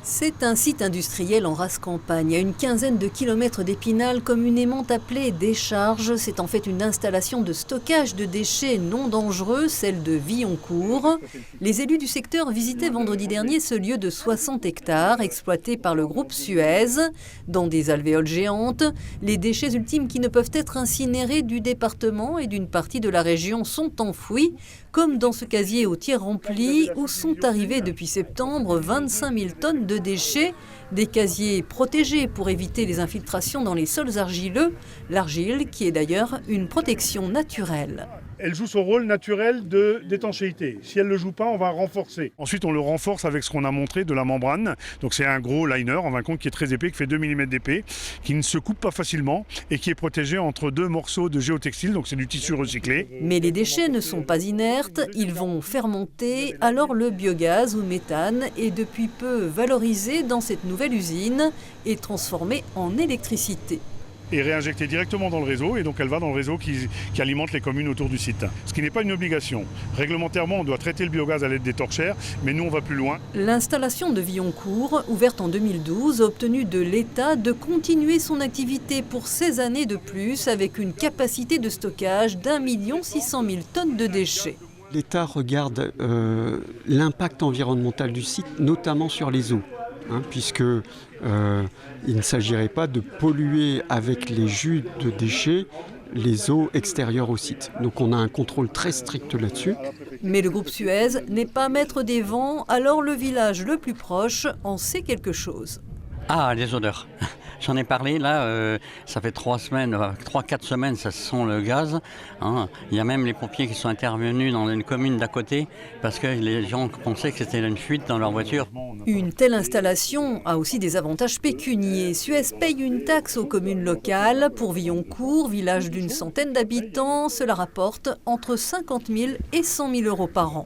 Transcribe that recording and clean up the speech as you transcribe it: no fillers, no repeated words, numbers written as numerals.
C'est un site industriel en rase campagne, à une quinzaine de kilomètres d'Épinal, communément appelé décharge. C'est en fait une installation de stockage de déchets non dangereux, celle de Villoncourt. Les élus du secteur visitaient vendredi dernier ce lieu de 60 hectares, exploité par le groupe Suez. Dans des alvéoles géantes, les déchets ultimes qui ne peuvent être incinérés du département et d'une partie de la région sont enfouis, comme dans ce casier au tiers rempli, où sont arrivés depuis septembre 25 000 tonnes de déchets, des casiers protégés pour éviter les infiltrations dans les sols argileux, l'argile qui est d'ailleurs une protection naturelle. Elle joue son rôle naturel d'étanchéité. Si elle ne le joue pas, on va renforcer. Ensuite, on le renforce avec ce qu'on a montré de la membrane. Donc c'est un gros liner, en fin de compte, qui est très épais, qui fait 2 mm d'épais, qui ne se coupe pas facilement et qui est protégé entre deux morceaux de géotextile, donc c'est du tissu recyclé. Mais les déchets ne sont pas inertes, ils vont fermenter, alors le biogaz ou méthane est depuis peu valorisé dans cette nouvelle usine et transformé en électricité. Et réinjectée directement dans le réseau, et donc elle va dans le réseau qui alimente les communes autour du site. Ce qui n'est pas une obligation. Réglementairement, on doit traiter le biogaz à l'aide des torchères, mais nous on va plus loin. L'installation de Villoncourt, ouverte en 2012, a obtenu de l'État de continuer son activité pour 16 années de plus, avec une capacité de stockage d'1 600 000 tonnes de déchets. L'État regarde l'impact environnemental du site, notamment sur les eaux. Puisque il ne s'agirait pas de polluer avec les jus de déchets les eaux extérieures au site. Donc on a un contrôle très strict là-dessus. Mais le groupe Suez n'est pas maître des vents, alors le village le plus proche en sait quelque chose. Ah, les odeurs. J'en ai parlé là, ça fait 3-4 semaines, ça sent le gaz. Il y a même les pompiers qui sont intervenus dans une commune d'à côté parce que les gens pensaient que c'était une fuite dans leur voiture. Une telle installation a aussi des avantages pécuniers. Suez paye une taxe aux communes locales. Pour Villoncourt, village d'une centaine d'habitants, cela rapporte entre 50 000 et 100 000 euros par an.